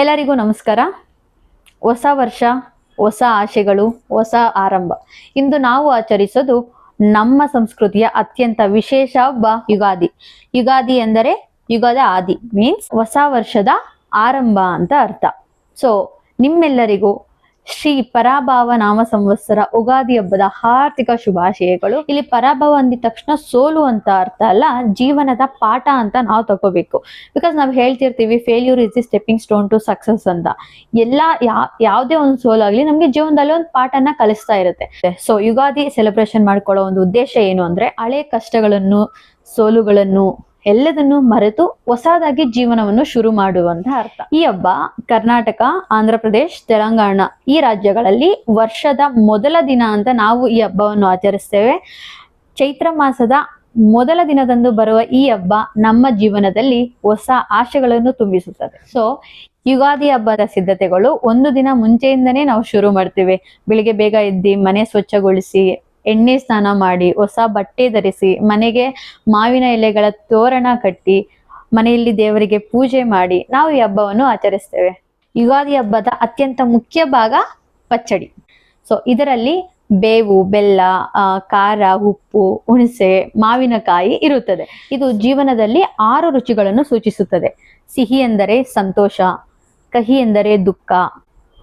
ಎಲ್ಲರಿಗೂ ನಮಸ್ಕಾರ. ಹೊಸ ವರ್ಷ, ಹೊಸ ಆಶೆಗಳು, ಹೊಸ ಆರಂಭ. ಇಂದು ನಾವು ಆಚರಿಸೋದು ನಮ್ಮ ಸಂಸ್ಕೃತಿಯ ಅತ್ಯಂತ ವಿಶೇಷ ಹಬ್ಬ ಯುಗಾದಿ. ಯುಗಾದಿ ಎಂದರೆ ಯುಗದ ಆದಿ, ಮೀನ್ಸ್ ಹೊಸ ವರ್ಷದ ಆರಂಭ ಅಂತ ಅರ್ಥ. ಸೊ ನಿಮ್ಮೆಲ್ಲರಿಗೂ ಶ್ರೀ ಪರಾಭವ ನಾಮ ಸಂವತ್ಸರ ಉಗಾದಿ ಹಬ್ಬದ ಹಾರ್ದಿಕ ಶುಭಾಶಯಗಳು. ಇಲ್ಲಿ ಪರಾಭವ ಅಂದಿದ ತಕ್ಷಣ ಸೋಲು ಅಂತ ಅರ್ಥ ಅಲ್ಲ, ಜೀವನದ ಪಾಠ ಅಂತ ನಾವು ತಗೋಬೇಕು. ಬಿಕಾಸ್ ನಾವು ಹೇಳ್ತಿರ್ತೀವಿ failure is the stepping stone to success ಅಂತ. ಯಾವುದೇ ಒಂದು ಸೋಲಾಗ್ಲಿ ನಮ್ಗೆ ಜೀವನದಲ್ಲಿ ಒಂದು ಪಾಠನ ಕಲಿಸ್ತಾ ಇರುತ್ತೆ. ಸೊ ಯುಗಾದಿ ಸೆಲೆಬ್ರೇಷನ್ ಮಾಡ್ಕೊಳ್ಳೋ ಒಂದು ಉದ್ದೇಶ ಏನು ಅಂದ್ರೆ, ಹಳೆ ಕಷ್ಟಗಳನ್ನು, ಸೋಲುಗಳನ್ನು ಎಲ್ಲದನ್ನು ಮರೆತು ಹೊಸದಾಗಿ ಜೀವನವನ್ನು ಶುರು ಮಾಡುವಂತ ಅರ್ಥ. ಈ ಹಬ್ಬ ಕರ್ನಾಟಕ, ಆಂಧ್ರ ಪ್ರದೇಶ್, ತೆಲಂಗಾಣ ಈ ರಾಜ್ಯಗಳಲ್ಲಿ ವರ್ಷದ ಮೊದಲ ದಿನ ಅಂತ ನಾವು ಈ ಹಬ್ಬವನ್ನು ಆಚರಿಸ್ತೇವೆ. ಚೈತ್ರ ಮಾಸದ ಮೊದಲ ದಿನದಂದು ಬರುವ ಈ ಹಬ್ಬ ನಮ್ಮ ಜೀವನದಲ್ಲಿ ಹೊಸ ಆಶೆಗಳನ್ನು ತುಂಬಿಸುತ್ತದೆ. ಸೊ ಯುಗಾದಿ ಹಬ್ಬದ ಸಿದ್ಧತೆಗಳು ಒಂದು ದಿನ ಮುಂಚೆಯಿಂದನೇ ನಾವು ಶುರು ಮಾಡ್ತೀವಿ. ಬೆಳಿಗ್ಗೆ ಬೇಗ ಎದ್ದು ಮನೆ ಸ್ವಚ್ಛಗೊಳಿಸಿ, ಎಣ್ಣೆ ಸ್ನಾನ ಮಾಡಿ, ಹೊಸ ಬಟ್ಟೆ ಧರಿಸಿ, ಮನೆಗೆ ಮಾವಿನ ಎಲೆಗಳ ತೋರಣ ಕಟ್ಟಿ, ಮನೆಯಲ್ಲಿ ದೇವರಿಗೆ ಪೂಜೆ ಮಾಡಿ ನಾವು ಈ ಹಬ್ಬವನ್ನು ಆಚರಿಸ್ತೇವೆ. ಯುಗಾದಿ ಹಬ್ಬದ ಅತ್ಯಂತ ಮುಖ್ಯ ಭಾಗ ಪಚ್ಚಡಿ. ಸೊ ಇದರಲ್ಲಿ ಬೇವು, ಬೆಲ್ಲ, ಖಾರ, ಉಪ್ಪು, ಹುಣಸೆ, ಮಾವಿನಕಾಯಿ ಇರುತ್ತದೆ. ಇದು ಜೀವನದಲ್ಲಿ 6 ರುಚಿಗಳನ್ನು ಸೂಚಿಸುತ್ತದೆ. ಸಿಹಿ ಎಂದರೆ ಸಂತೋಷ, ಕಹಿ ಎಂದರೆ ದುಃಖ,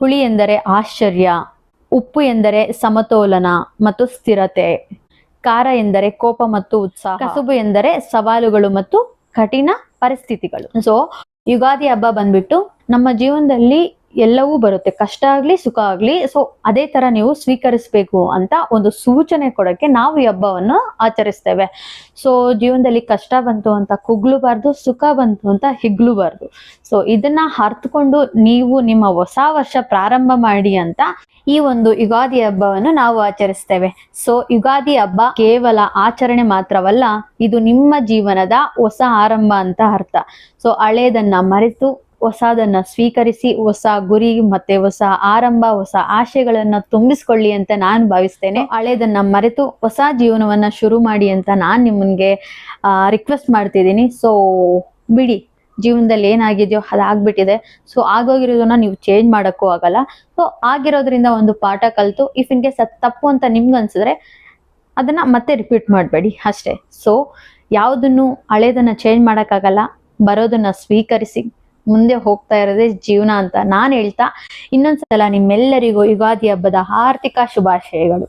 ಹುಳಿ ಎಂದರೆ ಆಶ್ಚರ್ಯ, ಉಪ್ಪು ಎಂದರೆ ಸಮತೋಲನ ಮತ್ತು ಸ್ಥಿರತೆ, ಖಾರ ಎಂದರೆ ಕೋಪ ಮತ್ತು ಉತ್ಸಾಹ, ಕಸುಬು ಎಂದರೆ ಸವಾಲುಗಳು ಮತ್ತು ಕಠಿಣ ಪರಿಸ್ಥಿತಿಗಳು. ಸೊ ಯುಗಾದಿ ಹಬ್ಬ ಬಂದ್ಬಿಟ್ಟು ನಮ್ಮ ಜೀವನದಲ್ಲಿ ಎಲ್ಲವೂ ಬರುತ್ತೆ, ಕಷ್ಟ ಆಗ್ಲಿ ಸುಖ ಆಗ್ಲಿ. ಸೊ ಅದೇ ತರ ನೀವು ಸ್ವೀಕರಿಸಬೇಕು ಅಂತ ಒಂದು ಸೂಚನೆ ಕೊಡಕ್ಕೆ ನಾವು ಈ ಹಬ್ಬವನ್ನು ಆಚರಿಸ್ತೇವೆ. ಸೊ ಜೀವನದಲ್ಲಿ ಕಷ್ಟ ಬಂತು ಅಂತ ಕುಗ್ಲುಬಾರ್ದು, ಸುಖ ಬಂತು ಅಂತ ಹಿಗ್ಲುಬಾರ್ದು. ಸೊ ಇದನ್ನ ಅರ್ಥಕೊಂಡು ನೀವು ನಿಮ್ಮ ಹೊಸ ವರ್ಷ ಪ್ರಾರಂಭ ಮಾಡಿ ಅಂತ ಈ ಒಂದು ಯುಗಾದಿ ಹಬ್ಬವನ್ನು ನಾವು ಆಚರಿಸ್ತೇವೆ. ಸೊ ಯುಗಾದಿ ಹಬ್ಬ ಕೇವಲ ಆಚರಣೆ ಮಾತ್ರವಲ್ಲ, ಇದು ನಿಮ್ಮ ಜೀವನದ ಹೊಸ ಆರಂಭ ಅಂತ ಅರ್ಥ. ಸೊ ಹಳೇದನ್ನ ಮರೆತು ಹೊಸದನ್ನ ಸ್ವೀಕರಿಸಿ, ಹೊಸ ಗುರಿ ಮತ್ತೆ ಹೊಸ ಆರಂಭ, ಹೊಸ ಆಶೆಗಳನ್ನ ತುಂಬಿಸ್ಕೊಳ್ಳಿ ಅಂತ ನಾನು ಭಾವಿಸ್ತೇನೆ. ಹಳೇದನ್ನ ಮರೆತು ಹೊಸ ಜೀವನವನ್ನ ಶುರು ಮಾಡಿ ಅಂತ ನಾನು ನಿಮ್ಮನ್ಗೆ ರಿಕ್ವೆಸ್ಟ್ ಮಾಡ್ತಿದ್ದೀನಿ. ಸೊ ಬಿಡಿ, ಜೀವನದಲ್ಲಿ ಏನಾಗಿದೆಯೋ ಅದಾಗ್ಬಿಟ್ಟಿದೆ. ಸೊ ಆಗೋಗಿರೋದನ್ನ ನೀವು ಚೇಂಜ್ ಮಾಡಕ್ಕೂ ಆಗಲ್ಲ. ಸೊ ಆಗಿರೋದ್ರಿಂದ ಒಂದು ಪಾಠ ಕಲಿತು, ಇಫ್ ಇನ್ ಕೇಸ್ ಅದು ತಪ್ಪು ಅಂತ ನಿಮ್ಗೆ ಅನ್ಸಿದ್ರೆ ಅದನ್ನ ಮತ್ತೆ ರಿಪೀಟ್ ಮಾಡಬೇಡಿ ಅಷ್ಟೇ. ಸೊ ಯಾವುದನ್ನು ಹಳೇದನ್ನ ಚೇಂಜ್ ಮಾಡಕ್ಕಾಗಲ್ಲ, ಬರೋದನ್ನ ಸ್ವೀಕರಿಸಿ ಮುಂದೆ ಹೋಗ್ತಾ ಇರೋದೇ ಜೀವನ ಅಂತ ನಾನು ಹೇಳ್ತಾ, ಇನ್ನೊಂದ್ಸಲ ನಿಮ್ಮೆಲ್ಲರಿಗೂ ಯುಗಾದಿ ಹಬ್ಬದ ಹಾರ್ದಿಕ ಶುಭಾಶಯಗಳು.